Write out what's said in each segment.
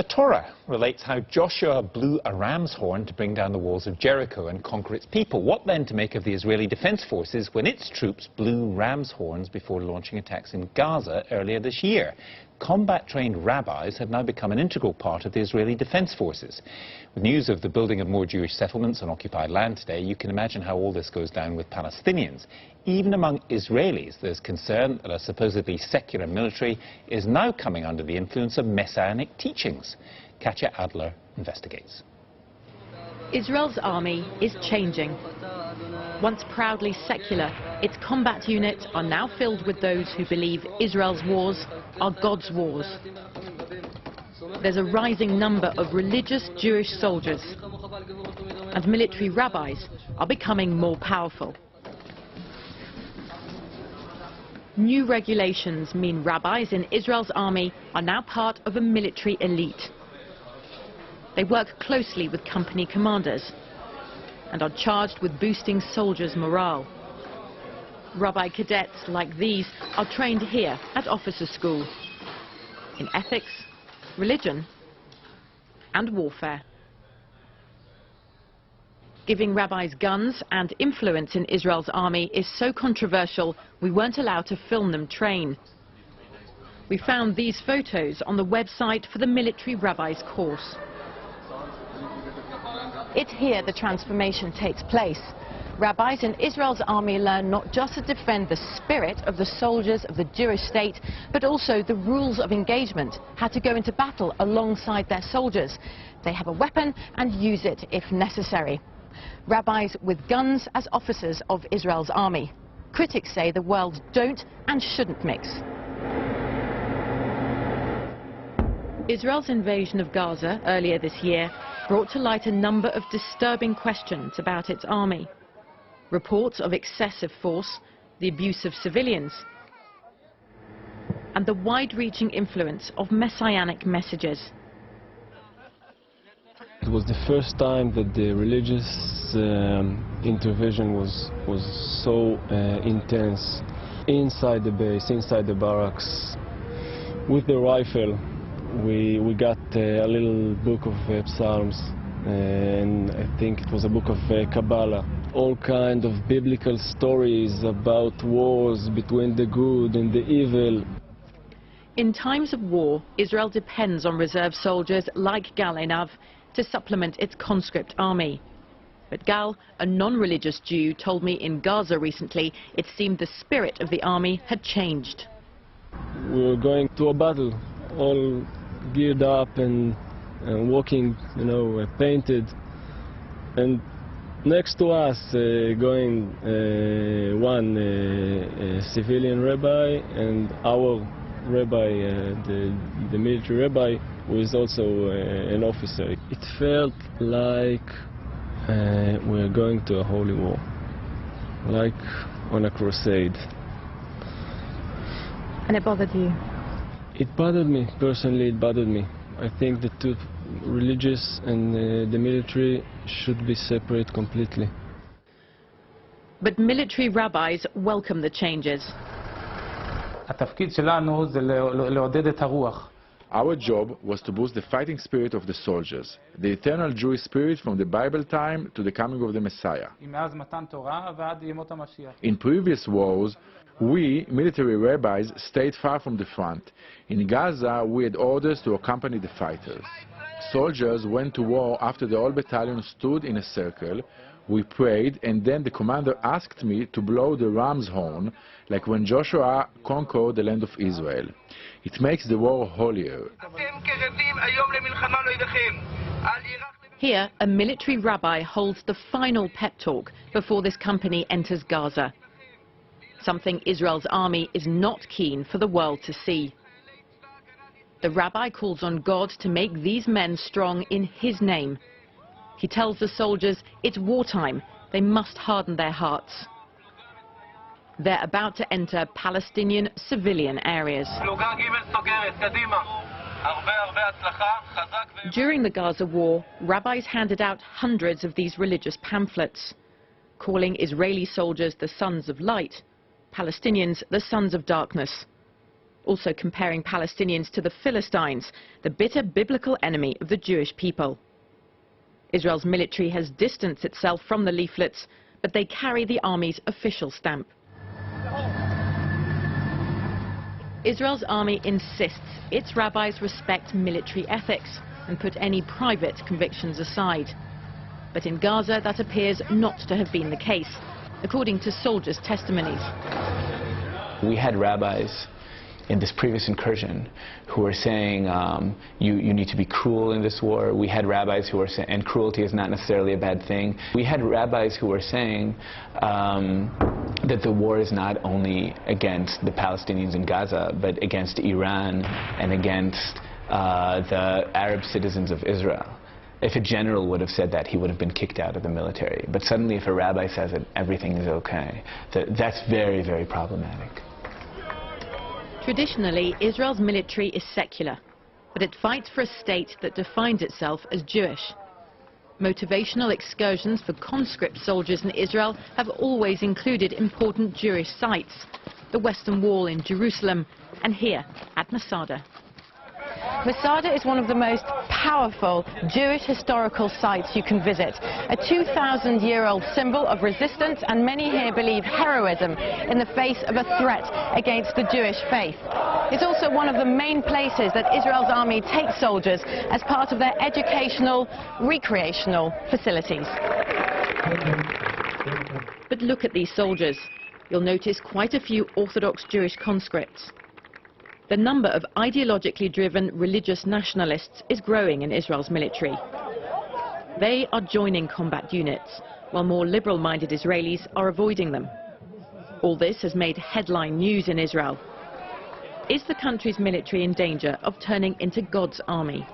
The Torah relates how Joshua blew a ram's horn to bring down the walls of Jericho and conquer its people. What then to make of the Israeli Defense Forces when its troops blew ram's horns before launching attacks in Gaza earlier this year? Combat-trained rabbis have now become an integral part of the Israeli Defense Forces. With news of the building of more Jewish settlements on occupied land today, you can imagine how all this goes down with Palestinians. Even among Israelis, there's concern that a supposedly secular military is now coming under the influence of messianic teachings. Katja Adler investigates. Israel's army is changing. Once proudly secular, its combat units are now filled with those who believe Israel's wars are God's wars. There's a rising number of religious Jewish soldiers, and military rabbis are becoming more powerful. New regulations mean rabbis in Israel's army are now part of a military elite. They work closely with company commanders and are charged with boosting soldiers' morale. Rabbi cadets like these are trained here at officer school in ethics, religion and warfare. Giving rabbis guns and influence in Israel's army is so controversial we weren't allowed to film them train. We found these photos on the website for the military rabbis course. It's here the transformation takes place. Rabbis in Israel's army learn not just to defend the spirit of the soldiers of the Jewish state, but also the rules of engagement, how to go into battle alongside their soldiers. They have a weapon and use it if necessary. Rabbis with guns as officers of Israel's army. Critics say the worlds don't and shouldn't mix. Israel's invasion of Gaza earlier this year brought to light a number of disturbing questions about its army. Reports of excessive force, the abuse of civilians, and the wide-reaching influence of messianic messages. It was the first time that the religious intervention was so intense inside the base, inside the barracks. With the rifle, we got a little book of Psalms, and I think it was a book of Kabbalah. All kind of biblical stories about wars between the good and the evil. In times of war, Israel depends on reserve soldiers like Gal Einav to supplement its conscript army. But Gal, a non-religious Jew, told me in Gaza recently it seemed the spirit of the army had changed. We were going to a battle, all geared up and walking, you know, painted. And next to us going one civilian rabbi and our rabbi, the military rabbi, who is also an officer. It felt like we're going to a holy war, like on a crusade. And it bothered you? It bothered me, personally it bothered me. I think the two, religious and the military, should be separate completely. But military rabbis welcome the changes. Our job was to boost the fighting spirit of the soldiers, the eternal Jewish spirit from the Bible time to the coming of the Messiah. In previous wars, we, military rabbis, stayed far from the front. In Gaza, we had orders to accompany the fighters. Soldiers went to war after the whole battalion stood in a circle. We prayed, and then the commander asked me to blow the ram's horn, like when Joshua conquered the land of Israel. It makes the war holier. Here, a military rabbi holds the final pep talk before this company enters Gaza. Something Israel's army is not keen for the world to see. The rabbi calls on God to make these men strong in his name. He tells the soldiers it's wartime, they must harden their hearts. They're about to enter Palestinian civilian areas. During the Gaza war, rabbis handed out hundreds of these religious pamphlets, calling Israeli soldiers the sons of light, Palestinians the sons of darkness. also comparing Palestinians to the Philistines, the bitter biblical enemy of the Jewish people. Israel's military has distanced itself from the leaflets, but they carry the army's official stamp. Israel's army insists its rabbis respect military ethics and put any private convictions aside. But in Gaza, that appears not to have been the case, according to soldiers' testimonies. We had rabbis in this previous incursion who were saying you need to be cruel in this war. We had rabbis who were saying, and cruelty is not necessarily a bad thing. We had rabbis who were saying that the war is not only against the Palestinians in Gaza, but against Iran and against the Arab citizens of Israel. If a general would have said that, he would have been kicked out of the military. But suddenly if a rabbi says that everything is okay, that's very, very problematic. Traditionally, Israel's military is secular, but it fights for a state that defines itself as Jewish. Motivational excursions for conscript soldiers in Israel have always included important Jewish sites, the Western Wall in Jerusalem and here at Masada. Masada is one of the most powerful Jewish historical sites you can visit. A 2,000-year-old symbol of resistance, and many here believe heroism in the face of a threat against the Jewish faith. It's also one of the main places that Israel's army takes soldiers as part of their educational, recreational facilities. But look at these soldiers. You'll notice quite a few Orthodox Jewish conscripts. The number of ideologically driven religious nationalists is growing in Israel's military. They are joining combat units, while more liberal-minded Israelis are avoiding them. All this has made headline news in Israel. Is the country's military in danger of turning into God's army?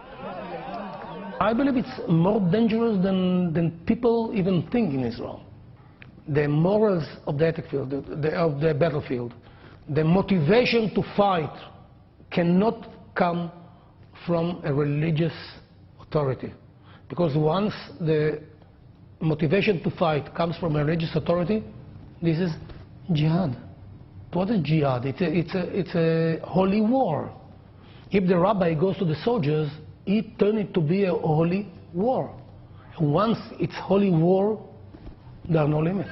I believe it's more dangerous than people even think in Israel. The morals of the field, of the battlefield, the motivation to fight cannot come from a religious authority. Because once the motivation to fight comes from a religious authority, this is jihad. What is jihad? It's a holy war. If the rabbi goes to the soldiers, he turns it to be a holy war. And once it's holy war, there are no limits.